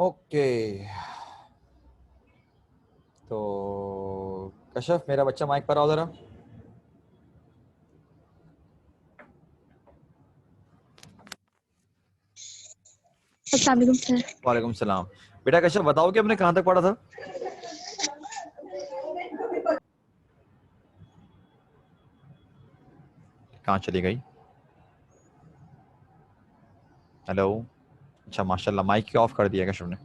Okay, तो कशफ मेरा बच्चा माइक पर आओ जरा। अस्सलाम वालेकुम सर। वालेकुम सलाम। बेटा कशफ बताओ कि हमने कहाँ तक पढ़ा था? कहाँ चली गई? हेलो। अच्छा माशाल्लाह माइक क्यों ऑफ कर दिया कशफ ने?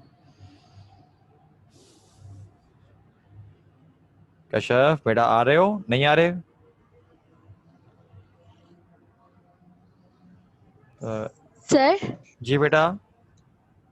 कशफ बेटा आ रहे हो नहीं आ रहे? सर जी बेटा।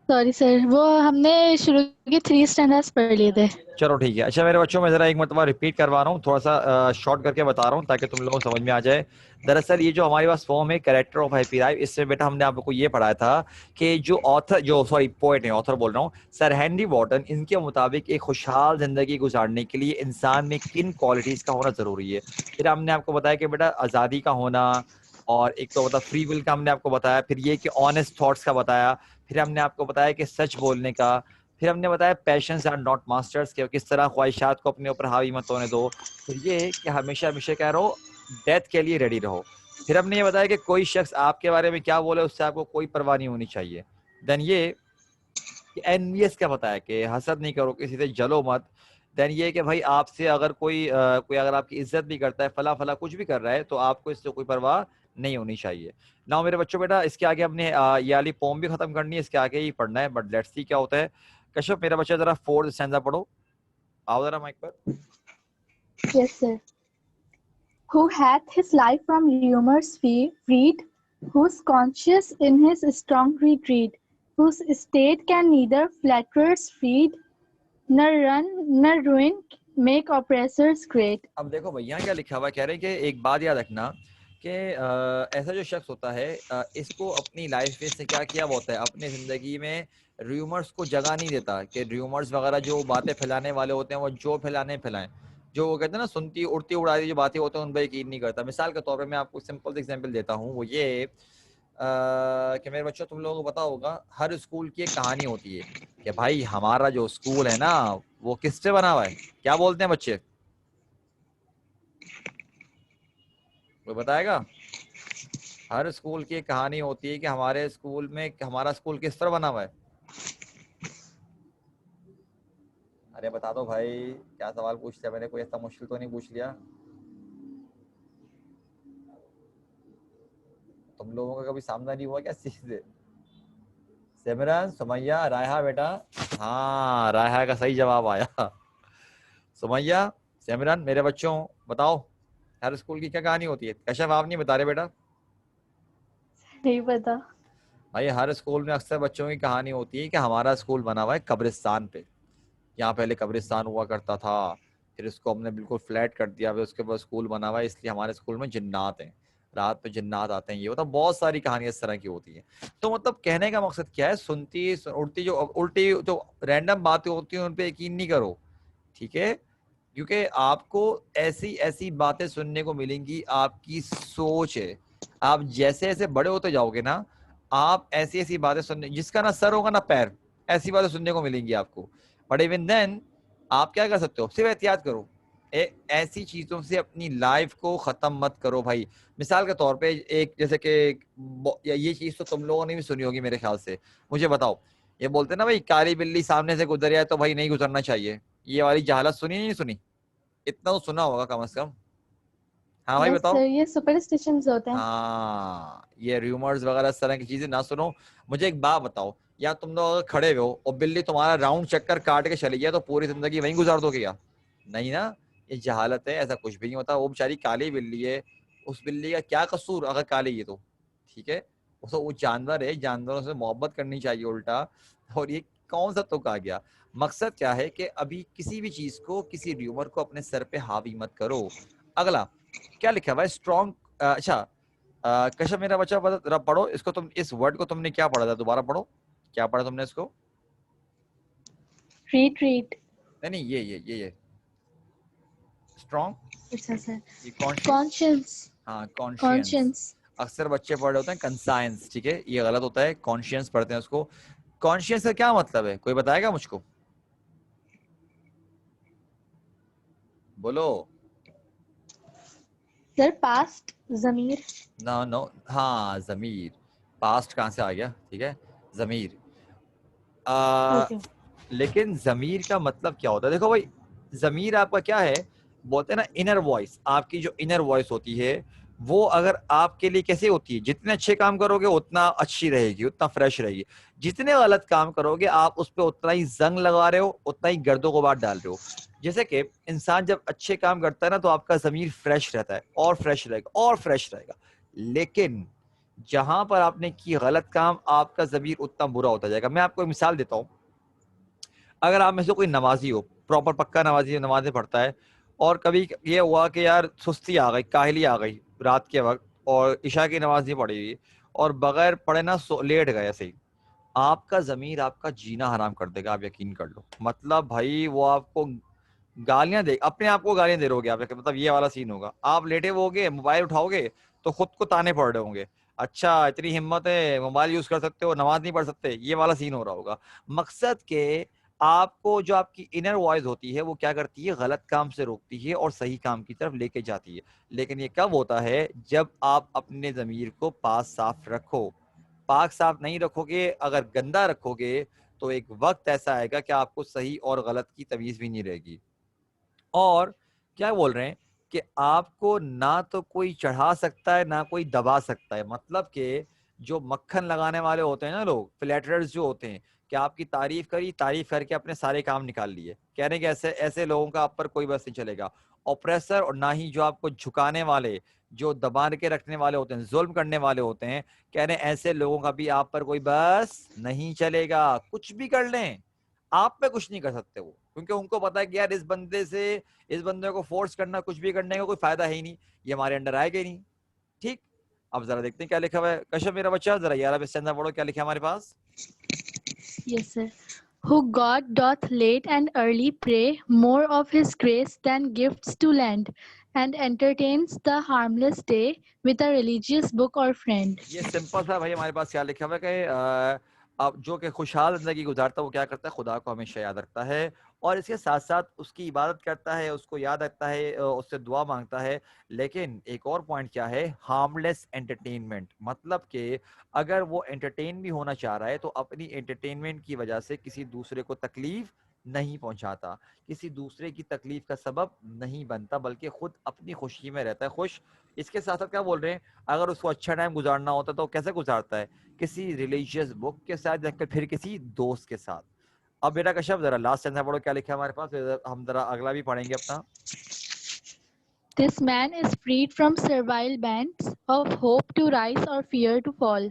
सॉरी सर, वो हमने शुरू के 3 स्टैंडर्ड्स पढ़ लिए थे। चलो ठीक है। अच्छा मेरे बच्चों में जरा एक मरतबा रिपीट करवा रहा हूँ, थोड़ा सा शॉर्ट करके बता रहा हूँ ताकि तुम लोगों को समझ में आ जाए। दरअसल ये जो हमारे पास फॉर्म है कैरेक्टर ऑफ हैप्पी लाइफ, इससे बेटा हमने आपको ये पढ़ाया था कि जो ऑथर, जो सॉरी पोएट है, ऑथर बोल रहा हूँ, सर हेनरी वॉर्टन, इनके मुताबिक एक खुशहाल जिंदगी गुजारने के लिए इंसान में किन क्वालिटीज का होना जरूरी है। फिर हमने आपको बताया कि बेटा आज़ादी का होना, और एक तो मतलब फ्री विल का हमने आपको बताया, फिर ये कि ऑनेस्ट थॉट्स का बताया, फिर हमने आपको बताया कि सच बोलने का, फिर हमने बताया पैशंस आर नॉट मास्टर्स के, किस तरह ख्वाहिशात को अपने ऊपर हावी मत होने दो, फिर ये कि हमेशा हमेशा क्या रहो, डेथ के लिए रेडी रहो। फिर हमने ये बताया कि कोई शख्स आपके बारे में क्या बोले उससे आपको कोई परवाह नहीं होनी चाहिए। देन ये कि एनवीएस क्या बताया कि हसद नहीं करो, किसी से जलो मत। देन ये कि भाई आपसे अगर कोई अगर आपकी इज्जत भी करता है, फला फला कुछ भी कर रहा है, तो आपको इससे कोई परवाह नहीं होनी चाहिए। ना मेरे बच्चों बेटा इसके आगे हमने ये वाली पोम भी खत्म करनी है, इसके आगे ही पढ़ना है, बट लेट्स सी क्या होता है। कश्यप मेरा बच्चा जरा फोर्थ स्टैंजा पढ़ो, आओ जरा माइक पर। Yes sir. Who hath his life from rumors freed, whose conscience in his strong retreat, whose state can neither flatterers feed, nor run, nor ruin make oppressors great. अब देखो भैया क्या लिखा हुआ है, कह रहे हैं कि एक बात याद रखना कि ऐसा जो शख्स होता है, इसको अपनी लाइफ में से क्या किया हुआ होता है, अपनी जिंदगी में र्यूमर्स को जगह नहीं देता, कि र्यूमर्स वगैरह जो बातें फैलाने वाले होते हैं वो जो फैलाएं, जो वो कहते हैं ना सुनती उड़ती उड़ाती जो बातें होती हैं उन पर यकीन नहीं करता। मिसाल के तौर पर मैं आपको सिंपल एग्जाम्पल देता हूँ, वो ये कि मेरे बच्चों तुम लोगों को पता होगा हर स्कूल की एक कहानी होती है कि भाई हमारा जो स्कूल है ना वो किससे बना हुआ है, क्या बोलते हैं बच्चे, कोई बताएगा? हर स्कूल की एक कहानी होती है कि हमारे स्कूल में हमारा स्कूल किस तरह बना हुआ है। अरे बता दो भाई, क्या सवाल पूछ लिया मैंने, कोई ऐसा मुश्किल तो नहीं पूछ लिया? तुम लोगों का कभी सामना नहीं हुआ क्या चीज से? सिमरन, सुमैया, रायहा बेटा, हाँ रायहा का सही जवाब आया। सुमैया, सिमरन मेरे बच्चों बताओ, हर स्कूल की क्या कहानी होती है? कश्यप आप नहीं बता रहे बेटा? नहीं पता। भाई हर स्कूल में अक्सर बच्चों की कहानी होती है कि हमारा स्कूल बना हुआ है कब्रिस्तान पे, यहाँ पहले कब्रिस्तान हुआ करता था, फिर इसको हमने बिल्कुल फ्लैट कर दिया, फिर उसके बाद स्कूल बना हुआ है, इसलिए हमारे स्कूल में जिन्नात हैं, रात में जिन्नात आते हैं, ये होता, बहुत सारी कहानियां इस तरह की होती हैं। तो मतलब कहने का मकसद क्या है, उल्टी जो रैंडम बातें होती हैं उन पर यकीन नहीं करो, ठीक है? क्योंकि आपको ऐसी ऐसी बातें सुनने को मिलेंगी, आपकी सोच है, आप जैसे जैसे बड़े होते जाओगे ना, आप ऐसी ऐसी बातें सुनने, जिसका ना सर होगा ना पैर, ऐसी बातें सुनने को मिलेंगी आपको। बट इवन देन आप क्या कर सकते हो, सिर्फ एहतियात करो, ऐसी चीजों से अपनी लाइफ को खत्म मत करो भाई। मिसाल के तौर पे एक जैसे कि ये चीज तो तुम लोगों ने भी सुनी होगी मेरे ख्याल से, मुझे बताओ, ये बोलते ना भाई काली बिल्ली सामने से गुजर जाए तो भाई नहीं गुजरना चाहिए, ये वाली जहालत सुनी नहीं सुनी? इतना तो सुना होगा कम से कम। हाँ भाई यस बताओ। सर, ये सुपरस्टिशंस होते हैं। हाँ ये रूमर्स वगैरह इस तरह की चीजें ना सुनो। मुझे एक बात बताओ, या तुम लोग अगर खड़े हो और बिल्ली तुम्हारा राउंड चक्कर काट के चली जाए तो पूरी जिंदगी वहीं गुजार दोगे क्या? नहीं ना, ये जहालत है, ऐसा कुछ भी नहीं होता। वो बेचारी काली बिल्ली है, उस बिल्ली का क्या कसूर अगर काली है तो, ठीक है? वो जानवर है, जानवरों से मोहब्बत करनी चाहिए उल्टा। और ये कौन सा तुक आ गया? मकसद क्या है कि अभी किसी भी चीज को, किसी र्यूमर को अपने सर पे हावी मत करो। अगला क्या लिखा हुआ है, स्ट्रॉन्ग, अच्छा कश्यप मेरा बच्चा जरा पढ़ो इसको, तुम इस वर्ड को तुमने क्या पढ़ा था, दोबारा पढ़ो, क्या पढ़ा तुमने इसको? Retreat. नहीं नहीं, ये स्ट्रॉन्ग, अच्छा सर। ये कॉन्शियस, Conscience. हाँ कॉन्शियंस। Conscience. अक्सर बच्चे पढ़ रहे होते हैं कंसाइंस, ठीक है, ये गलत होता है, कॉन्शियंस पढ़ते हैं उसको। कॉन्शियस का क्या मतलब है, कोई बताएगा मुझको? बोलो। सर पास्ट जमीर। नो नो, हाँ जमीर। पास्ट कहाँ से आ गया, ठीक है, जमीर। ओके। लेकिन जमीर का मतलब क्या होता है? देखो भाई, जमीर आपका क्या है, बोलते हैं ना इनर वॉइस। आपकी जो इनर वॉइस होती है वो अगर आपके लिए कैसे होती है, जितने अच्छे काम करोगे उतना अच्छी रहेगी, उतना फ्रेश रहेगी। जितने गलत काम करोगे आप उस पर उतना ही जंग लगा रहे हो, उतना ही गर्दों को बात डाल रहे हो। जैसे कि इंसान जब अच्छे काम करता है ना तो आपका जमीर फ्रेश रहता है, और फ्रेश रहेगा और फ्रेश रहेगा। लेकिन जहां पर आपने की गलत काम, आपका जमीर उतना बुरा होता जाएगा। मैं आपको एक मिसाल देता हूँ। अगर आप में से कोई नमाजी हो, प्रॉपर पक्का नमाजी, नमाजें पढ़ता है, और कभी ये हुआ कि यार सुस्ती आ गई, काहली आ गई रात के वक्त, और इशा की नमाज नहीं पढ़ी हुई, और बगैर पढ़े ना लेट गए ऐसे ही, आपका जमीर आपका जीना हराम कर देगा, आप यकीन कर लो। मतलब भाई वो आपको गालियां दे, अपने आप को गालियां दे रहोगे आप, मतलब ये वाला सीन होगा। आप लेटे होगे, मोबाइल उठाओगे तो खुद को ताने पड़ रहे होंगे, अच्छा इतनी हिम्मत है मोबाइल यूज कर सकते हो, नमाज नहीं पढ़ सकते, ये वाला सीन हो रहा होगा। मकसद के आपको जो आपकी इनर वॉइस होती है वो क्या करती है, गलत काम से रोकती है और सही काम की तरफ लेके जाती है। लेकिन ये कब होता है, जब आप अपने जमीर को पाक साफ रखो। पाक साफ नहीं रखोगे, अगर गंदा रखोगे, तो एक वक्त ऐसा आएगा कि आपको सही और गलत की तमीज भी नहीं रहेगी। और क्या बोल रहे हैं कि आपको ना तो कोई चढ़ा सकता है ना कोई दबा सकता है। मतलब कि जो मक्खन लगाने वाले होते हैं ना लोग, फ्लैटरर्स जो होते हैं, कि आपकी तारीफ करी, तारीफ करके अपने सारे काम निकाल लिए, कहने के ऐसे ऐसे लोगों का आप पर कोई बस नहीं चलेगा। ऑप्रेसर, और ना ही जो आपको झुकाने वाले, जो दबा के रखने वाले होते हैं, जुल्म करने वाले होते हैं, कहने ऐसे लोगों का भी आप पर कोई बस नहीं चलेगा। कुछ भी कर लें, आप पे कुछ नहीं कर सकते वो, क्योंकि उनको पता है कि यार इस बंदे को फोर्स करना, कुछ भी करने का कोई फायदा है ही नहीं, ये हमारे अंडर आएगा ही नहीं। ठीक। अब जरा देखते हैं क्या लिखा हुआ है। कश्यप मेरा बच्चा, जरा 11 स्टैंजा पढ़ो, क्या लिखा है हमारे पास। Yes, sir. Who God doth late and early pray more of his grace than gifts to lend, and entertains the harmless day with a religious book or friend. ये सिंपल सा भाई हमारे पास क्या लिखा हुआ है कि अब जो कि खुशहाल जिंदगी गुजारता है वो क्या करता है, खुदा को हमेशा याद रखता है, और इसके साथ साथ उसकी इबादत करता है, उसको याद रखता है, उससे दुआ मांगता है। लेकिन एक और पॉइंट क्या है, हार्मलेस एंटरटेनमेंट। मतलब कि अगर वो एंटरटेन भी होना चाह रहा है तो अपनी एंटरटेनमेंट की वजह से किसी दूसरे को तकलीफ नहीं पहुंचाता, किसी दूसरे की तकलीफ का सबब नहीं बनता, बल्कि खुद अपनी खुशी में रहता है खुश। इसके साथ साथ क्या बोल रहे हैं, अगर उसको अच्छा टाइम गुजारना होता तो कैसे गुजारता है, किसी रिलीजियस बुक के साथ या फिर किसी दोस्त के साथ। अब बेटा कश्यप जरा लास्ट सेंटेंस पढ़ो, क्या लिखा है हमारे पास, फिर हम जरा अगला भी पढ़ेंगे अपना। This man is freed from servile bands of hope to rise or fear to fall,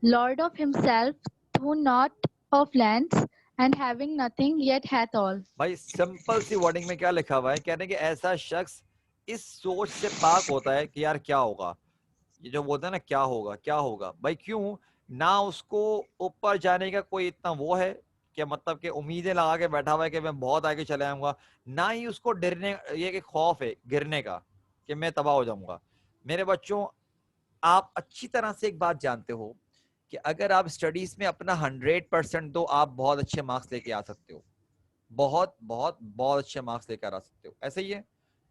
lord of himself, who not of lands, and having nothing yet hath all. भाई सिंपल सी वर्डिंग में क्या लिखा हुआ है, कहने कि ऐसा शख्स इस सोच से पाक होता है कि यार क्या होगा, ये जो बोलते हैं ना क्या होगा क्या होगा, भाई क्यों ना उसको ऊपर जाने का कोई इतना वो है कि मतलब कि उम्मीदें लगा के बैठा हुआ है कि मैं बहुत आगे चले आऊंगा, ना ही उसको डरने, ये कि खौफ है गिरने का कि मैं तबाह हो जाऊंगा। मेरे बच्चों, आप अच्छी तरह से एक बात जानते हो कि अगर आप स्टडीज में अपना 100% दो, आप बहुत अच्छे मार्क्स लेके आ सकते हो, बहुत बहुत बहुत अच्छे मार्क्स लेकर आ सकते हो, ऐसे ही है।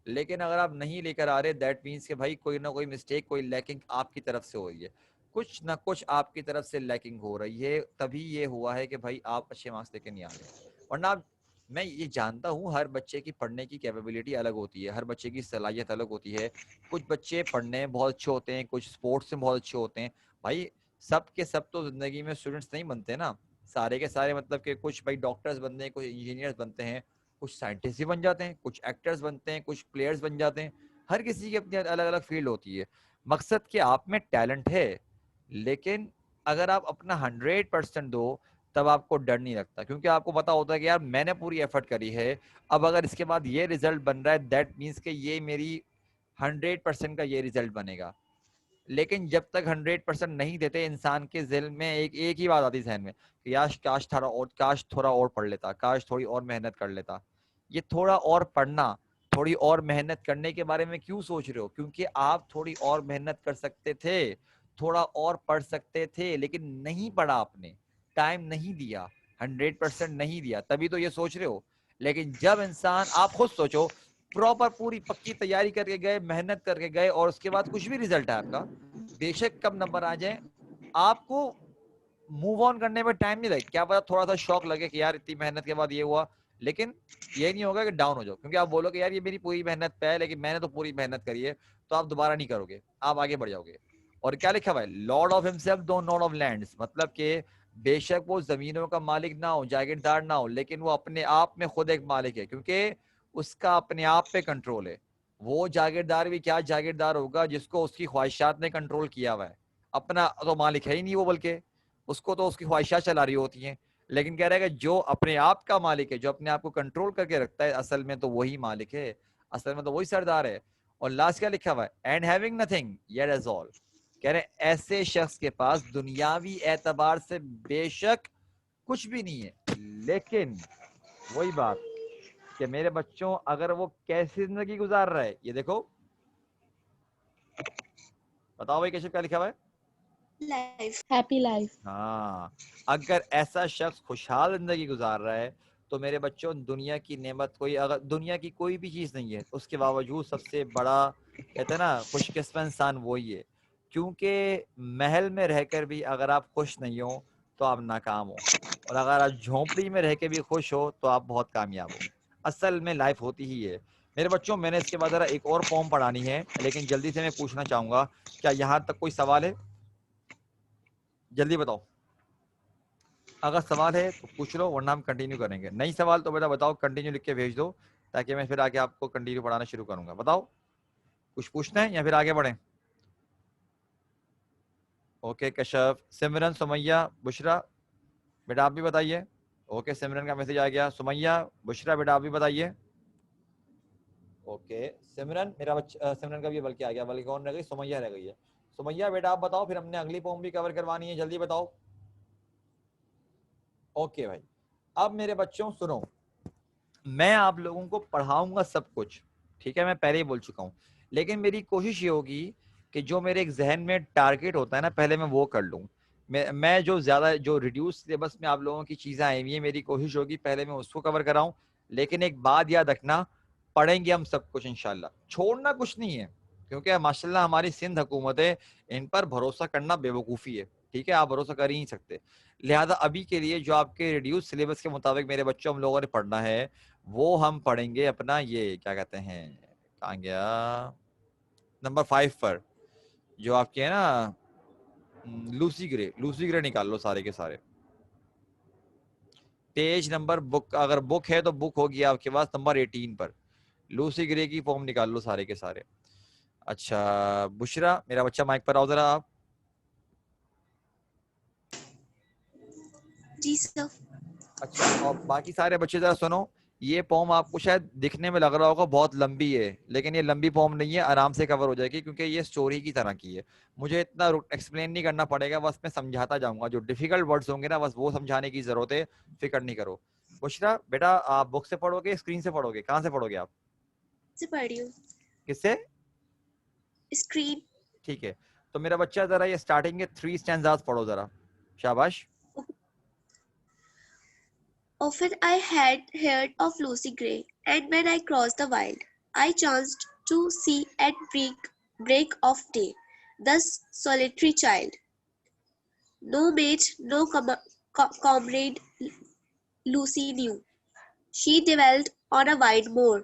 लेकिन अगर आप नहीं लेकर आ रहे, दैट मीन्स कि भाई कोई ना कोई मिस्टेक, कोई लैकिंग आपकी तरफ से हो रही है, कुछ ना कुछ आपकी तरफ से लैकिंग हो रही है, तभी ये हुआ है कि भाई आप अच्छे मार्क्स लेके नहीं आ रहे। वरना मैं ये जानता हूँ हर बच्चे की पढ़ने की कैपेबिलिटी अलग होती है, हर बच्चे की सलाहियत अलग होती है। कुछ बच्चे पढ़ने में बहुत अच्छे होते हैं, कुछ स्पोर्ट्स में बहुत अच्छे होते हैं। भाई सब के सब तो जिंदगी में स्टूडेंट्स नहीं बनते ना, सारे के सारे, मतलब कि कुछ भाई डॉक्टर्स बनते हैं, कुछ इंजीनियर्स बनते हैं, कुछ साइंटिस्ट भी बन जाते हैं, कुछ एक्टर्स बनते हैं, कुछ प्लेयर्स बन जाते हैं। हर किसी की अपनी अलग अलग फील्ड होती है। मकसद कि आप में टैलेंट है, लेकिन अगर आप अपना 100% दो, तब आपको डर नहीं लगता, क्योंकि आपको पता होता है कि यार मैंने पूरी एफर्ट करी है, अब अगर इसके बाद ये रिजल्ट बन रहा है, दैट मीन्स कि ये मेरी 100% का ये रिजल्ट बनेगा। लेकिन जब तक 100% नहीं देते, इंसान के दिल में एक एक ही बात आती है जहन में कि यार काश थोड़ा और पढ़ लेता, काश थोड़ी और मेहनत कर लेता। ये थोड़ा और पढ़ना, थोड़ी और मेहनत करने के बारे में क्यों सोच रहे हो, क्योंकि आप थोड़ी और मेहनत कर सकते थे, थोड़ा और पढ़ सकते थे, लेकिन नहीं पढ़ा आपने। टाइम नहीं दिया, 100% नहीं दिया, तभी तो ये सोच रहे हो। लेकिन जब इंसान, आप खुद सोचो, प्रॉपर पूरी पक्की तैयारी करके गए, मेहनत करके गए, और उसके बाद कुछ भी रिजल्ट है आपका, बेशक कम नंबर आ जाए, आपको मूव ऑन करने में टाइम नहीं लगेगा। क्या पता थोड़ा सा शौक लगे कि यार इतनी मेहनत के बाद ये हुआ, लेकिन ये नहीं होगा कि डाउन हो जाओ, क्योंकि आप बोलोगे यार ये मेरी पूरी मेहनत पे है, लेकिन मैंने तो पूरी मेहनत करी है, तो आप दोबारा नहीं करोगे, आप आगे बढ़ जाओगे। और क्या लिखा हुआ है, लॉर्ड ऑफ हिमसेल्फ दो नॉट ऑफ लैंड्स, मतलब कि बेशक वो जमीनों का मालिक ना हो, जागीरदार ना हो, लेकिन वो अपने आप में खुद एक मालिक है, क्योंकि उसका अपने आप पे कंट्रोल है। वो जागीरदार भी क्या जागीरदार होगा जिसको उसकी ख्वाहिशात ने कंट्रोल किया हुआ है, अपना तो मालिक है ही नहीं वो, बल्कि उसको तो उसकी ख्वाहिशात चला रही होती हैं। लेकिन कह रहा है कि जो अपने आप का मालिक है, जो अपने आप को कंट्रोल करके रखता है, असल में तो वही मालिक है, असल में तो वही सरदार है। और लास्ट क्या लिखा हुआ है, and having nothing yet is all, कह रहे हैं ऐसे शख्स के पास दुनियावी एतबार से बेशक कुछ भी नहीं है, लेकिन वही बात कि मेरे बच्चों अगर वो कैसी जिंदगी गुजार रहा है, ये देखो, बताओ भाई कैसे, क्या लिखा हुआ है, Life. Happy life. हाँ, अगर ऐसा शख्स खुशहाल जिंदगी गुजार रहा है, तो मेरे बच्चों दुनिया की नेमत कोई, अगर दुनिया की कोई भी चीज नहीं है, उसके बावजूद सबसे बड़ा, कहते हैं ना, खुशकिस्मत इंसान वही है। क्योंकि महल में रहकर भी अगर आप खुश नहीं हो तो आप नाकाम हो, और अगर आप झोंपड़ी में रह के भी खुश हो तो आप बहुत कामयाब हो। असल में लाइफ होती ही है। मेरे बच्चों मैंने इसके बाद जरा एक और पोम पढ़ानी है, लेकिन जल्दी से मैं पूछना चाहूंगा, क्या यहाँ तक कोई सवाल है? जल्दी बताओ, अगर सवाल है तो पूछ लो, वरना हम कंटिन्यू करेंगे। नहीं सवाल तो बेटा बताओ, कंटिन्यू लिख के भेज दो, ताकि मैं फिर आगे आपको कंटिन्यू पढ़ाना शुरू करूंगा। बताओ, कुछ पूछना है या फिर आगे बढ़ें? ओके, कश्यप, सिमरन, सुमैया, बुशरा, बेटा आप भी बताइए। ओके, सिमरन का मैसेज आ गया। सुमैया, बुशरा, बेटा आप भी बताइए। ओके, सिमरन, मेरा बच्चा सिमरन का भी बल्कि आ गया, बल्कि कौन रह गई, सुमैया रह गई है। सुमैया बेटा आप बताओ, फिर हमने अगली पोम भी कवर करवानी है, जल्दी बताओ। ओके भाई, अब मेरे बच्चों सुनो, मैं आप लोगों को पढ़ाऊंगा सब कुछ, ठीक है, मैं पहले ही बोल चुका हूं, लेकिन मेरी कोशिश ये होगी कि जो मेरे एक जहन में टारगेट होता है ना, पहले मैं वो कर लूं। मैं जो ज्यादा जो रिड्यूस सिलेबस में आप लोगों की चीजें आई हुई है, मेरी कोशिश होगी पहले मैं उसको कवर कराऊं। लेकिन एक बात याद रखना, पढ़ेंगे हम सब कुछ इंशाल्लाह, छोड़ना कुछ नहीं है, क्योंकि माशाल्लाह हमारी सिंध हुकूमत है, इन पर भरोसा करना बेवकूफ़ी है, ठीक है, आप भरोसा कर ही नहीं सकते। लिहाजा अभी के लिए जो आपके रिड्यूस सिलेबस के मुताबिक मेरे बच्चों हम लोगों ने पढ़ना है, वो हम पढ़ेंगे अपना, ये क्या कहते हैं, कहाँ गया, नंबर 5 पर, जो आपके है ना, लूसी ग्रे, लूसी ग्रे निकाल लो सारे के सारे। पेज नंबर, बुक अगर बुक है तो बुक होगी आपके पास नंबर 18 पर, लूसी ग्रे की फॉर्म निकाल लो सारे के सारे। अच्छा बुशरा, मेरा बच्चा माइक पर आओ जरा आप। जी सर। अच्छा, और बाकी सारे बच्चे जरा सुनो, ये पोम आपको शायद दिखने में लग रहा होगा बहुत लंबी है, लेकिन ये लंबी पोम नहीं है, आराम से कवर हो जाएगी, क्योंकि ये स्टोरी की तरह की है। मुझे इतना एक्सप्लेन नहीं करना पड़ेगा, बस मैं समझाता जाऊंगा, जो डिफिकल्ट वर्ड्स होंगे ना बस वो समझाने की जरूरत है, फिक्र नहीं करो। बुशरा बेटा आप बुक से पढ़ोगे, स्क्रीन से पढ़ोगे, कहाँ से पढ़ोगे आप? से पढ़ी हूँ। किससे? स्क्रीन। ठीक है, तो मेरा बच्चा जरा ये स्टार्टिंग के 3 स्टैंजास पढ़ो जरा, शाबाश। Often I had heard of Lucy Gray, and when I crossed the wild, I chanced to see at break of day the solitary child. No mate, no comrade Lucy knew. She dwelt on a wide moor,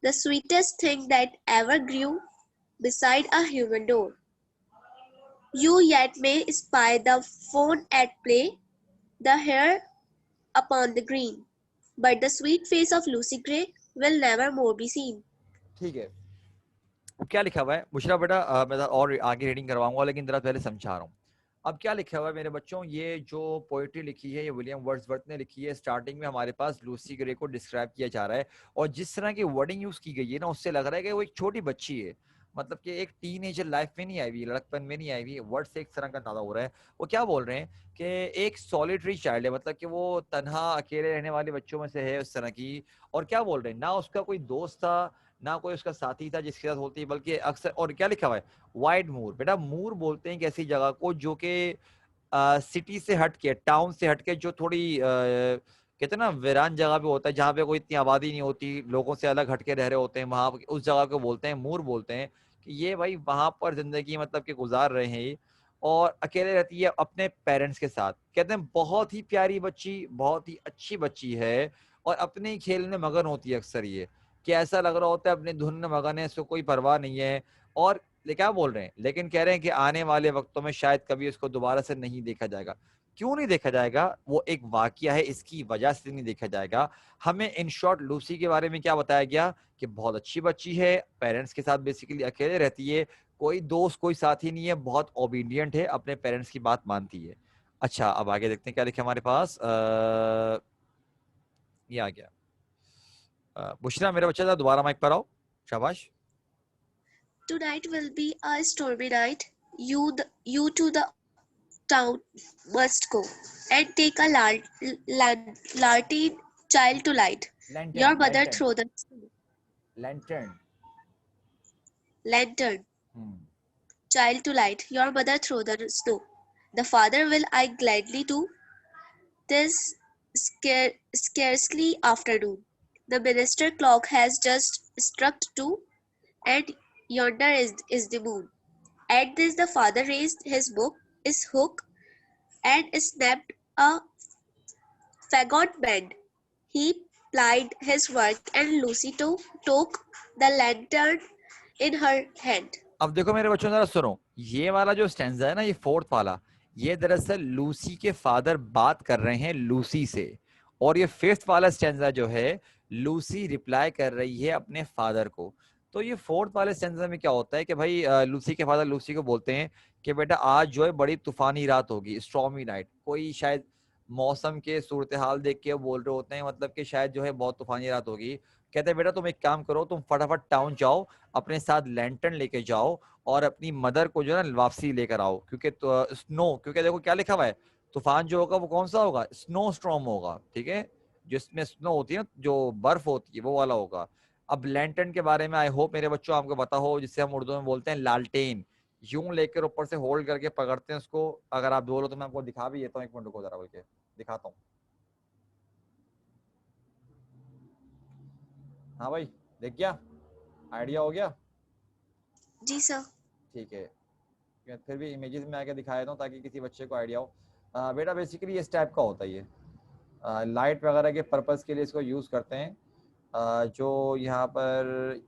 the sweetest thing that ever grew beside a human door. You yet may spy the fawn at play, the hare upon the green, but the sweet face of Lucy Gray will never more be seen. ठीक है, क्या लिखा हुआ है बुशरा बेटा, मैं और आगे रीडिंग करवाऊंगा, लेकिन जरा पहले समझा रहा हूँ। अब क्या लिखा हुआ है मेरे बच्चों, ये जो पोएट्री लिखी है ये विलियम वर्ड्सवर्थ ने लिखी है। स्टार्टिंग में हमारे पास लूसी ग्रे को डिस्क्राइब किया जा रहा है, और जिस तरह की वर्डिंग यूज की गई है ना, उससे लग रहा है कि वो एक छोटी बच्ची है, मतलब कि एक टीनेजर लाइफ में नहीं आई हुई, लड़कपन में नहीं आई हुई। वर्ड से एक तरह का अंदाजा हो रहा है। वो क्या बोल रहे हैं कि एक सॉलिटरी चाइल्ड है, मतलब कि वो तन्हा अकेले रहने वाले बच्चों में से है उस तरह की। और क्या बोल रहे हैं, ना उसका कोई दोस्त था, ना कोई उसका साथी था जिसके साथ होती, बल्कि अक्सर, और क्या लिखा हुआ है, वाइड मूर, बेटा मूर बोलते हैं एक ऐसी जगह को जो कि सिटी से हटके, टाउन से हटके, जो थोड़ी कहते हैं ना वीरान जगह पे होता है, जहाँ पे कोई इतनी आबादी नहीं होती, लोगों से अलग हटके रह रहे होते हैं, वहां उस जगह को बोलते हैं मूर बोलते हैं। कि ये भाई वहां पर जिंदगी मतलब कि गुजार रहे हैं और अकेले रहती है अपने पेरेंट्स के साथ। कहते हैं बहुत ही प्यारी बच्ची, बहुत ही अच्छी बच्ची है और अपने ही खेल में मगन होती है अक्सर ये, कि ऐसा लग रहा होता है अपने धुन में मगन है, इसको कोई परवाह नहीं है। और क्या बोल रहे हैं, लेकिन कह रहे हैं कि आने वाले वक्तों में शायद कभी उसको दोबारा से नहीं देखा जाएगा। क्यों नहीं देखा जाएगा? वो एक वाकया है, इसकी वजह से नहीं देखा जाएगा। हमें इन शॉर्ट लूसी के बारे में क्या बताया गया कि बहुत अच्छी बच्ची है, पेरेंट्स के साथ बेसिकली अकेले रहती है, कोई दोस्त कोई साथी नहीं है, बहुत ओबीडियंट है, अपने पेरेंट्स की बात मानती है। अच्छा, अब आगे देखते हैं क्या लिखा हमारे पास। ये आ गया। बुशरा मेरा बच्चा, दोबारा माइक पर आओ, शाबाश। Tonight will be a stormy night. You to the town must go and take a larteen child to light. Your lantern, mother lantern, throw the lantern. lantern child to light. Your mother throw the snow. The father will I gladly do. 'Tis scarcely afternoon. The minister clock has just struck 2, and yonder is the moon. At this the father raised his hook and snapped a fagot band. He plied his work, and Lucy took the lantern in her hand. अब देखो मेरे बच्चों, जरा सुनो, ये वाला जो stanza है ना, ये फोर्थ वाला, ये दरअसल लूसी के फादर बात कर रहे हैं लूसी से। और ये फिफ्थ वाला स्टैंजा जो है, लूसी रिप्लाई कर रही है अपने फादर को। तो ये फोर्थ वाले स्टैंजा में क्या होता है कि भाई लूसी के फादर लूसी को बोलते हैं कि बेटा आज जो है बड़ी तूफानी रात होगी, स्टॉर्मी नाइट। कोई शायद मौसम के सूरत हाल देख के बोल रहे होते हैं, मतलब कि शायद जो है बहुत तूफानी रात होगी। कहते हैं बेटा तुम एक काम करो, तुम फटाफट टाउन जाओ, अपने साथ लैंटर्न लेके जाओ और अपनी मदर को जो है ना वापसी लेकर आओ, क्योंकि तो, स्नो, क्योंकि देखो क्या लिखा हुआ है, तूफान जो होगा वो कौन सा होगा, स्नो स्ट्रॉम होगा, ठीक है, जिसमें स्नो होती है, जो बर्फ होती है वो वाला होगा। अब लैंटर्न के बारे में आई होप मेरे बच्चों आपको पता हो, जिसे हम उर्दू में बोलते हैं लालटेन। यूं लेकर ऊपर से होल्ड करके पकड़ते हैं उसको। अगर आप बोलो तो मैं आपको दिखा भी देता हूँ, एक मिनट को जरा बोल के दिखाता हूँ। हाँ भाई, देख गया, आइडिया हो गया? जी सर। ठीक है, फिर भी इमेजेस में आके दिखाया था ताकि किसी बच्चे को आइडिया हो। बेटा बेसिकली इस टाइप का होता है ये, लाइट वगैरह के पर्पस के लिए इसको यूज़ करते हैं। जो यहाँ पर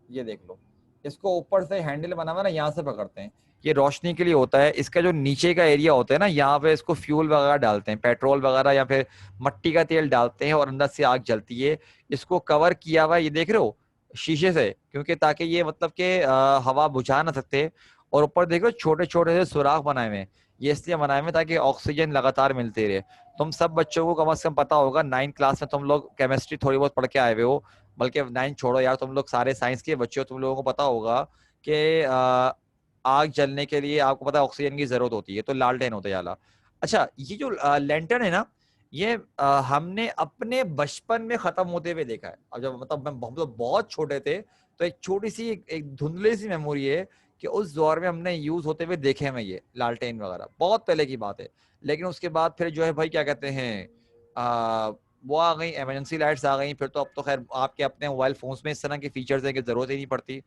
ये देख लो, इसको ऊपर से हैंडल बना हुआ ना, यहाँ से पकड़ते हैं, ये रोशनी के लिए होता है। इसका जो नीचे का एरिया होता है ना, यहाँ पे इसको फ्यूल वगैरह डालते हैं, पेट्रोल वगैरह या फिर मट्टी का तेल डालते हैं और अंदर से आग जलती है। इसको कवर किया हुआ है, ये देख रहे हो, शीशे से, क्योंकि ताकि ये मतलब कि हवा बुझा ना सकते। और ऊपर देख रहे हो छोटे छोटे से सुराख बनाए हुए हैं, ये इसलिए बनाए हुए ताकि ऑक्सीजन लगातार मिलती रहे। तुम सब बच्चों को कम से कम पता होगा, 9th क्लास में तुम लोग केमिस्ट्री थोड़ी बहुत पढ़ के आए हुए हो, बल्कि 9 छोड़ो यार, तुम लोग सारे साइंस के बच्चे हो, तुम लोगों को पता होगा कि आग जलने के लिए आपको पता है ऑक्सीजन की जरूरत होती है, तो लालटेन होता है जाला। अच्छा, ये जो लैंटर्न है ना, ये हमने अपने बचपन में खत्म होते हुए देखा है। अब जब मतलब हम लोग बहुत छोटे थे, तो एक छोटी सी एक धुंधली सी मेमोरी है कि उस दौर में हमने यूज होते हुए देखे हैं ये लालटेन वगैरह, बहुत पहले की बात है। लेकिन उसके बाद फिर जो है भाई क्या कहते हैं, वो आ गई, इमरजेंसी लाइट्स आ गई, फिर तो अब तो खैर आपके अपने मोबाइल फोन्स में इस तरह के फीचर्स हैं कि जरूरत ही नहीं पड़ती।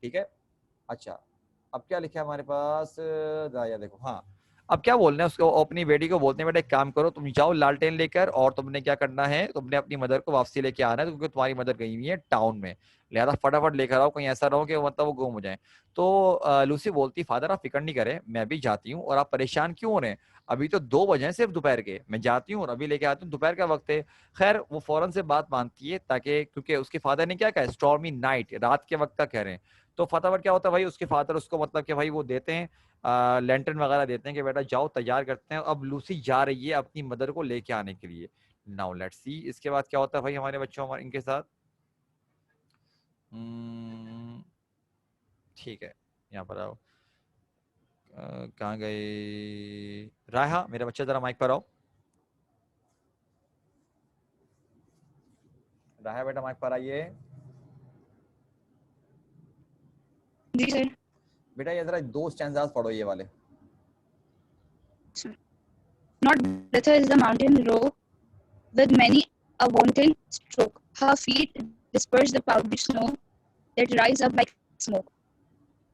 ठीक है। अच्छा, अब क्या लिखा है हमारे पास, या देखो, हाँ, अब क्या बोल रहे हैं उसको, अपनी बेटी को बोलते हैं बेटा एक काम करो, तुम जाओ लालटेन लेकर, और तुमने क्या करना है, तुमने अपनी मदर को वापसी लेके आना है, क्योंकि तुम्हारी मदर गई हुई है टाउन में, लिहाजा फटाफट लेकर आओ, कहीं ऐसा रहो कि मतलब वो गुम हो जाए। तो लूसी बोलती फादर आप फिक्र नहीं करें, मैं भी जाती हूँ, और आप परेशान क्यों हो रहे हैं, अभी तो 2 बजे हैं सिर्फ दोपहर के, मैं जाती हूँ और अभी लेके आती हूँ, दोपहर का वक्त है। खैर वो फौरन से बात मानती है, ताकि क्योंकि उसके फादर ने क्या कहा, स्टॉर्मी नाइट, रात के वक्त का कह रहे हैं। तो फटाफट क्या होता है भाई, उसके फादर उसको मतलब कि भाई वो देते हैं, लैंटर्न वगैरह देते हैं कि बेटा जाओ तैयार करते हैं। अब लूसी जा रही है अपनी मदर को लेके आने के लिए। नाउ लेट्स सी इसके बाद क्या होता है भाई हमारे बच्चों, हमारे इनके साथ। ठीक है, यहाँ पर आओ, कहाँ गए राहा, मेरा बच्चा जरा माइक पर आओ। राहा बेटा माइक पर आइए। जी सर। बेटा ये जरा 2 स्टैंजास पढ़ो, ये वाले। Sir. Not breather is the mountain row with many a wanton stroke. Her feet disperse the powdery snow that rise up like smoke.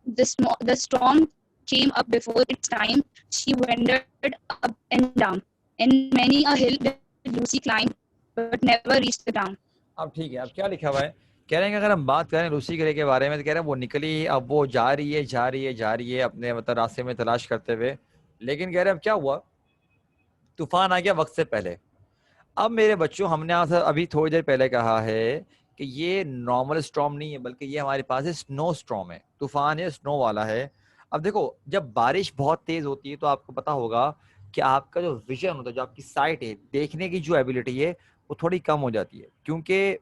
The storm came up before its time. She wandered up and down, and many a hill did Lucy climb, but never reached the ground. अब ठीक है, अब क्या लिखा हुआ है? कह रहे हैं कि अगर हम बात करें लूसी ग्रे के बारे में तो कह रहे हैं वो निकली, अब वो जा रही है जा रही है जा रही है अपने मतलब रास्ते में तलाश करते हुए, लेकिन कह रहे हैं अब क्या हुआ, तूफान आ गया वक्त से पहले। अब मेरे बच्चों हमने आपसे अभी थोड़ी देर पहले कहा है कि ये नॉर्मल स्टॉर्म नहीं है बल्कि ये हमारे पास है स्नो स्टॉर्म है, तूफान है स्नो वाला है। अब देखो जब बारिश बहुत तेज होती है तो आपको पता होगा कि आपका जो विजन होता है, जो आपकी साइट है, देखने की जो एबिलिटी है वो थोड़ी कम हो जाती है, क्योंकि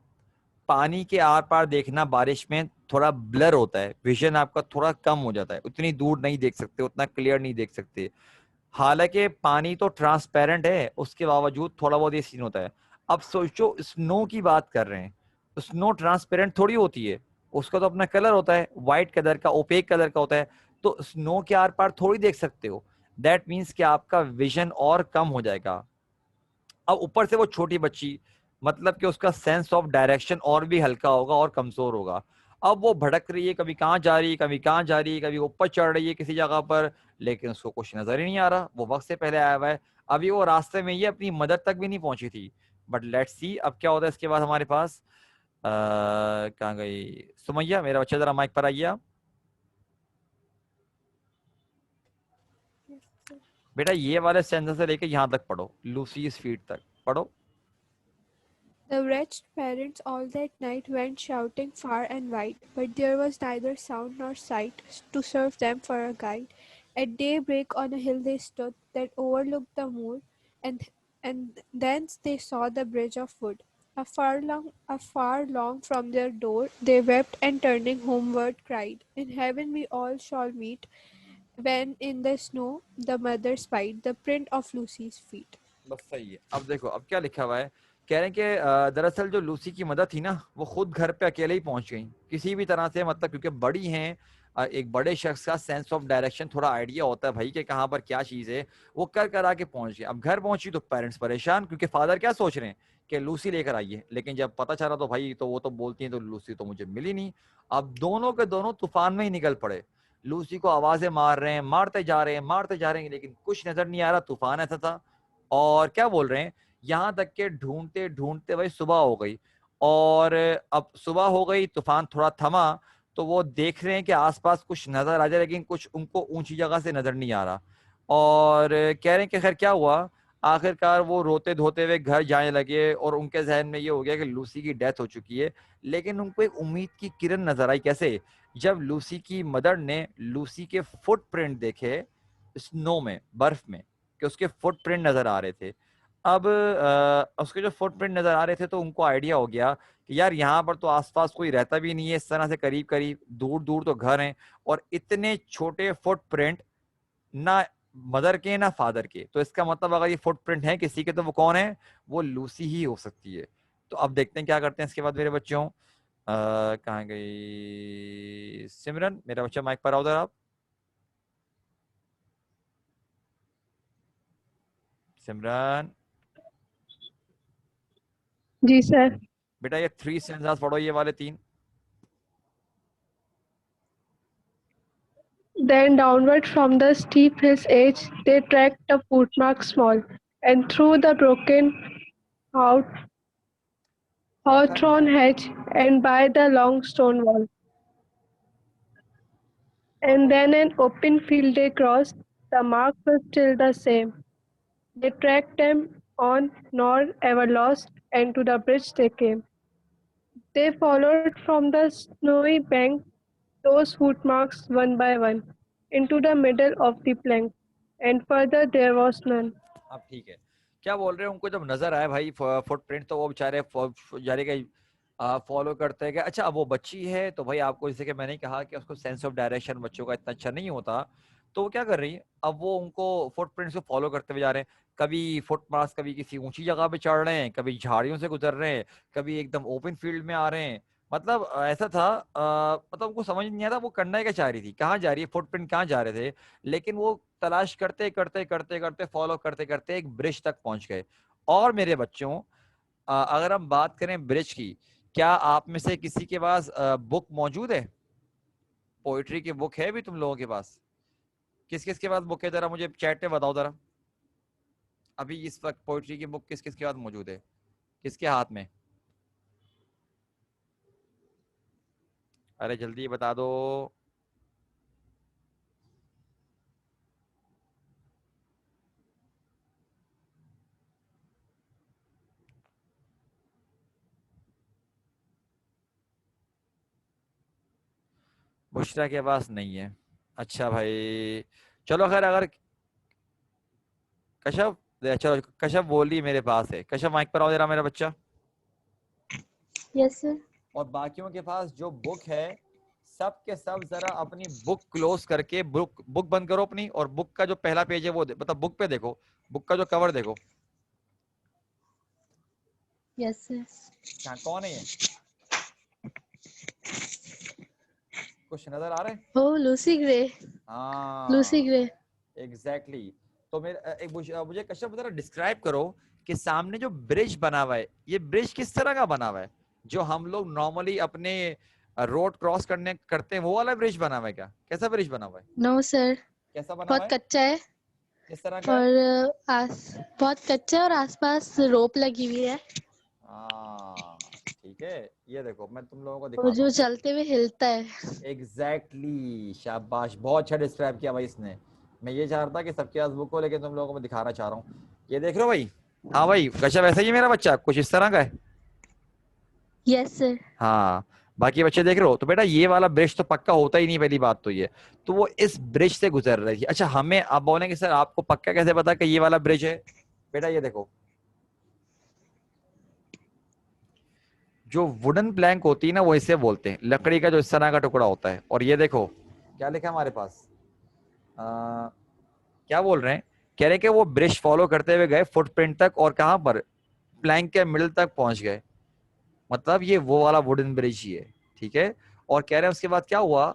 पानी के आर पार देखना बारिश में थोड़ा ब्लर होता है, विजन आपका थोड़ा कम हो जाता है, उतनी दूर नहीं देख सकते, उतना क्लियर नहीं देख सकते। हालांकि पानी तो ट्रांसपेरेंट है, उसके बावजूद थोड़ा बहुत ये सीन होता है। अब सोचो स्नो की बात कर रहे हैं, स्नो ट्रांसपेरेंट थोड़ी होती है, उसका तो अपना कलर होता है, व्हाइट कलर का, ओपेक कलर का होता है, तो स्नो के आर पार थोड़ी देख सकते हो। दैट मीन्स कि आपका विजन और कम हो जाएगा। अब ऊपर से वो छोटी बच्ची, मतलब कि उसका सेंस ऑफ डायरेक्शन और भी हल्का होगा और कमजोर होगा। अब वो भटक रही है, कभी कहाँ जा रही है, कभी कहाँ जा रही है, कभी ऊपर चढ़ रही है किसी जगह पर, लेकिन उसको कुछ नजर ही नहीं आ रहा, वो वक्त से पहले आया हुआ है। अभी वो रास्ते में ही अपनी मदर तक भी नहीं पहुंची थी। बट लेट्स सी अब क्या होता है इसके बाद हमारे पास। कहाँ गई सुमैया, मेरा बच्चा, जरा माइक पर आइए आप। बेटा ये वाले सेंसर से लेके यहाँ तक पढ़ो, लूसी फीट तक पढ़ो। The wretched parents all that night went shouting far and wide, but there was neither sound nor sight to serve them for a guide. At daybreak on a hill they stood that overlooked the moor, and thence they saw the bridge of wood. Afar long from their door they wept, and turning homeward cried, In heaven we all shall meet, when in the snow the mother spied the print of Lucy's feet. बस सही है। अब देखो अब क्या लिखा हुआ है, कह रहे हैं कि दरअसल जो लूसी की मदद थी ना, वो खुद घर पे अकेले ही पहुंच गई किसी भी तरह से, मतलब क्योंकि बड़ी हैं, एक बड़े शख्स का सेंस ऑफ डायरेक्शन थोड़ा आइडिया होता है भाई कि कहाँ पर क्या चीज है, वो कर करा के पहुंच गई। अब घर पहुंची तो पेरेंट्स परेशान, क्योंकि फादर क्या सोच रहे हैं कि लूसी लेकर आइए, लेकिन जब पता चला तो भाई तो वो तो बोलती है तो लूसी तो मुझे मिली नहीं। अब दोनों के दोनों तूफान में ही निकल पड़े, लूसी को आवाजें मार रहे हैं, मारते जा रहे हैं मारते जा रहे हैं, लेकिन कुछ नजर नहीं आ रहा, तूफान ऐसा था। और क्या बोल रहे हैं, यहाँ तक के ढूंढते ढूंढते भाई सुबह हो गई, और अब सुबह हो गई, तूफान थोड़ा थमा, तो वो देख रहे हैं कि आसपास कुछ नजर आ जाए, लेकिन कुछ उनको ऊंची जगह से नजर नहीं आ रहा। और कह रहे हैं कि खैर क्या हुआ, आखिरकार वो रोते धोते हुए घर जाने लगे, और उनके जहन में ये हो गया कि लूसी की डेथ हो चुकी है। लेकिन उनको एक उम्मीद की किरण नजर आई, कैसे, जब लूसी की मदर ने लूसी के फुटप्रिंट देखे स्नो में, बर्फ में, कि उसके फुटप्रिंट नजर आ रहे थे। अब उसके जो फुटप्रिंट नजर आ रहे थे तो उनको आइडिया हो गया कि यार यहाँ पर तो आसपास कोई रहता भी नहीं है इस तरह से, करीब करीब दूर दूर तो घर हैं, और इतने छोटे फुटप्रिंट ना मदर के ना फादर के, तो इसका मतलब अगर ये फुटप्रिंट है किसी के तो वो कौन है, वो लूसी ही हो सकती है। तो अब देखते हैं क्या करते हैं इसके बाद मेरे बच्चों। कहाँ गई सिमरन, मेरा बच्चा, माइक पर आओ उधर आप। सिमरन जी सर। बेटा ये 3 सेंटेंस पढ़ो, ये वाले 3। Then downward from the steep hill's edge they tracked a footmark small, and through the broken out hawthorn hedge, and by the long stone wall. And then an open field they crossed, the mark was still the same. They tracked them on, nor ever lost, and to the bridge they came. They followed from the snowy bank those footmarks one by one, into the middle of the plank, and further there was none. अब ठीक है, क्या बोल रहे हैं, उनको जब नजर आया भाई फुटप्रिंट, तो वो बेचारे जारे का फॉलो करते हैं कि अच्छा अब वो बच्ची है, तो भाई आपको जैसे कि मैंने कहा कि उसको सेंस ऑफ डायरेक्शन बच्चों का इतना अच्छा नहीं होता, तो वो क्या कर रही है, अब वो उनको फुटप्रिंट्स को फॉलो करते हुए जा रहे हैं। कभी फुटमार्क्स, कभी किसी ऊंची जगह पे चढ़ रहे हैं, कभी झाड़ियों से गुजर रहे हैं, कभी एकदम ओपन फील्ड में आ रहे हैं। मतलब ऐसा था, मतलब उनको समझ नहीं आता वो करना क्या चाह रही थी, कहाँ जा रही है, फुटप्रिंट कहाँ जा रहे थे, लेकिन वो तलाश करते करते करते करते फॉलो करते करते एक ब्रिज तक पहुंच गए। और मेरे बच्चों, अगर हम बात करें ब्रिज की, क्या आप में से किसी के पास बुक मौजूद है, पोइट्री की बुक है भी तुम लोगों के पास? किस किस के पास बुक है, जरा मुझे चैट पे बताओ जरा, अभी इस वक्त पोइट्री की बुक किस किस के पास मौजूद है, किसके हाथ में? अरे जल्दी बता दो। बुशरा के पास नहीं है? अच्छा भाई, चलो खैर, अगर कशफ, चलो कशफ बोल रही मेरे पास है, कशफ माइक पर आओ जरा मेरा बच्चा। Yes, sir. और बाकियों के पास जो बुक है, सब के सब जरा अपनी बुक क्लोज करके, बुक बुक बंद करो अपनी, और बुक का जो पहला पेज है वो मतलब बुक पे देखो, बुक का जो कवर देखो। Yes, sir. क्या, कौन है ये? कुछ नजर आ रहा है? Oh, Lucy Gray. Lucy हाँ, Gray. Exactly exactly. तो मेरे एक मुझे कश्यप जरा डिस्क्राइब करो कि सामने जो ब्रिज बना हुआ है, ये ब्रिज किस तरह का बना हुआ है? जो हम लोग नॉर्मली अपने रोड क्रॉस करने करते हैं वो वाला ब्रिज बना हुआ है क्या? कैसा ब्रिज बना हुआ है? No, sir. कैसा बना हुआ बहुत है? कच्चा है किस तरह का है? और बहुत कच्चा है और आसपास रोप लगी हुई है हाँ ठीक है, ये देखो मैं तुम लोगों को और दिखाता जो हूँ। चलते हुए हिलता है। एग्जैक्टली शाबाश, बहुत अच्छा डिस्क्राइब किया भाई इसने। मैं ये चाह रहा था कि सबके पास बुक हो, लेकिन तुम लोगों को मैं दिखाना चाह रहा हूँ। ये देख रहे हो भाई? हाँ भाई, कश्यप ऐसा ही है मेरा बच्चा, कुछ इस तरह का है। Yes, sir. हाँ, बाकी बच्चे देख रहे हो? तो बेटा ये वाला ब्रिज तो पक्का होता ही नहीं, पहली बात तो ये। तो वो इस ब्रिज से गुजर रही थी। अच्छा, हमें आप बोलेंगे सर आपको पक्का कैसे पता कि ये वाला ब्रिज है? बेटा ये देखो, जो वुडन प्लैंक होती है ना, वो इसे बोलते हैं, लकड़ी का जो इस तरह का टुकड़ा होता है। और ये देखो क्या लिखा है हमारे पास, क्या बोल रहे हैं, कह रहे हैं कि वो ब्रिज फॉलो करते हुए गए फुटप्रिंट तक, और कहां पर, प्लैंक के मिडल तक पहुंच गए। मतलब ये वो वाला वुडन ब्रिज ही है, ठीक है। और कह रहे हैं उसके बाद क्या हुआ,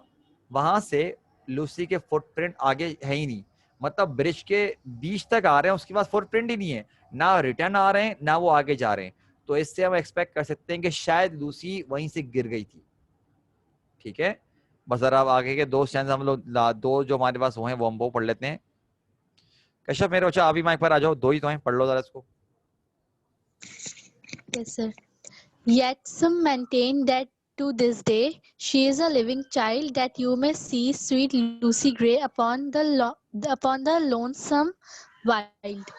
वहां से लूसी के फुटप्रिंट आगे है ही नहीं। मतलब ब्रिज के बीच तक आ रहे हैं, उसके बाद फुटप्रिंट ही नहीं है, ना रिटर्न आ रहे हैं ना वो आगे जा रहे हैं। तो इससे हम एक्सपेक्ट कर सकते हैं कि शायद लूसी वहीं से गिर गई थी, ठीक है। बस जरा अब आगे के दो स्टैंड हम लोग दो जो हमारे पास वो हैं वो हम वो पढ़ लेते हैं। कश्यप मेरे बच्चा अभी माइक पर आ जाओ, दो ही तो हैं, पढ़ लो जरा इसको। Yes, sir. Yet some maintain that to this day she is a living child, that you may see sweet Lucy Gray upon the lonesome wild.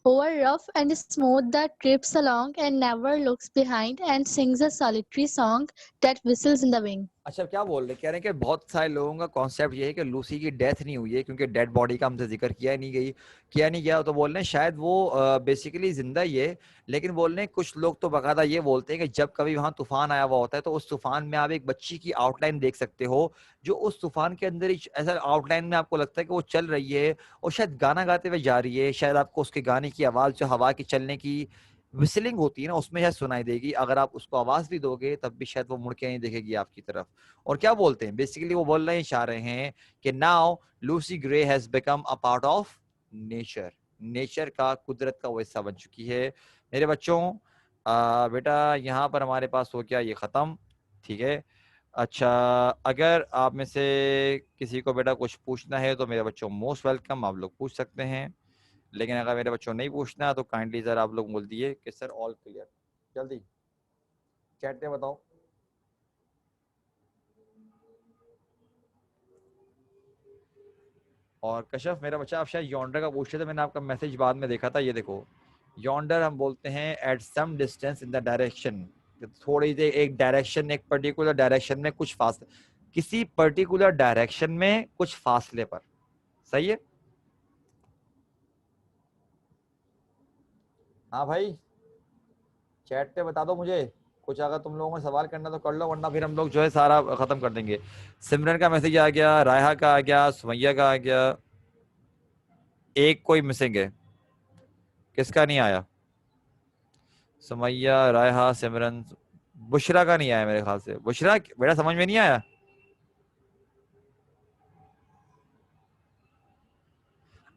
Over rough and smooth that trips along and never looks behind and sings a solitary song that whistles in the wind. अच्छा, क्या बोल रहे, कह रहे हैं कि बहुत सारे लोगों का कॉन्सेप्ट ये है कि लूसी की डेथ नहीं हुई है, क्योंकि डेड बॉडी का हमसे जिक्र किया नहीं गया। तो बोल रहे हैं शायद वो बेसिकली जिंदा ही है। लेकिन बोल रहे हैं कुछ लोग तो बकायदा ये बोलते हैं कि जब कभी वहां तूफान आया हुआ होता है, तो उस तूफान में आप एक बच्ची की आउटलाइन देख सकते हो, जो उस तूफान के अंदर ही ऐसा आउटलाइन में आपको लगता है कि वो चल रही है, और शायद गाना गाते हुए जा रही है। शायद आपको उसके गाने की आवाज, जो हवा के चलने की विस्लिंग होती है ना, उसमें शायद सुनाई देगी। अगर आप उसको आवाज भी दोगे तब भी शायद वो मुड़ के नहीं देखेगी आपकी तरफ। और क्या बोलते हैं, बेसिकली वो बोल रहे हैं, चाह रहे हैं कि now Lucy grey has become a part of nature. Nature का, कुदरत का वो हिस्सा बन चुकी है। मेरे बच्चों, बेटा यहाँ पर हमारे पास हो गया ये खत्म, ठीक है। अच्छा, अगर आप में से किसी को बेटा कुछ पूछना है तो मेरे बच्चों मोस्ट वेलकम, आप लोग पूछ सकते हैं। लेकिन अगर मेरे बच्चों नहीं पूछना तो काइंडली सर आप लोग बोल दिए कि सर ऑल क्लियर, जल्दी चैट में बताओ। और कश्यप मेरा बच्चा, आप शायद यॉन्डर का पूछ रहे थे, मैंने आपका मैसेज बाद में देखा था। ये देखो, यॉन्डर हम बोलते हैं at some distance in the direction, थोड़ी देर एक डायरेक्शन, एक पर्टिकुलर डायरेक्शन में कुछ फासले, किसी पर्टिकुलर डायरेक्शन में कुछ फासले पर। सही है? हाँ भाई, चैट पे बता दो मुझे कुछ, अगर तुम लोगों को सवाल करना तो कर लो, वरना फिर हम लोग जो है सारा खत्म कर देंगे। सिमरन का मैसेज आ गया, रायहा का आ गया, सुमैया का आ गया, एक कोई मिसिंग है, किसका नहीं आया? सुमैया, रायहा, सिमरन, बुशरा का नहीं आया मेरे ख्याल से। बुशरा बेटा समझ में नहीं आया?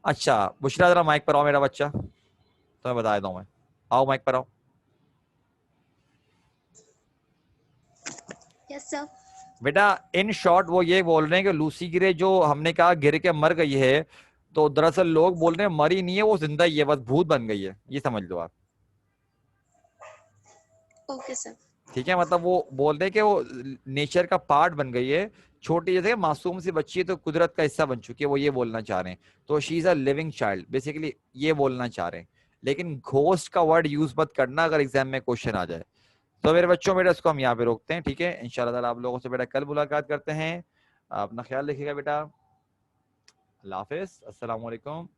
अच्छा बुशरा जरा माइक पर आओ मेरा बच्चा, तुम्हें बता देता हूँ मैं। आओ माइक पर आओ। Yes, sir. बेटा इन शॉर्ट वो ये बोल रहे हैं कि लूसी ग्रे जो हमने कहा गिर के मर गई है, तो दरअसल लोग बोल रहे हैं मरी नहीं है, वो जिंदा ही है, बस भूत बन गई है, ये समझ लो आप। Okay, sir. ठीक है, मतलब वो बोल रहे हैं कि वो नेचर का पार्ट बन गई है, छोटी जैसे मासूम सी बच्ची है तो कुदरत का हिस्सा बन चुकी है, वो ये बोलना चाह रहे हैं। तो she is a living child, basically ये बोलना चाह रहे हैं। लेकिन घोस्ट का वर्ड यूज मत करना अगर एग्जाम में क्वेश्चन आ जाए। तो मेरे बच्चों बेटा इसको हम यहाँ पे रोकते हैं, ठीक है। इंशाल्लाह ताला आप लोगों से बेटा कल मुलाकात करते हैं। अपना ख्याल रखिएगा बेटा। अल्लाह हाफिज, अस्सलाम वालेकुम।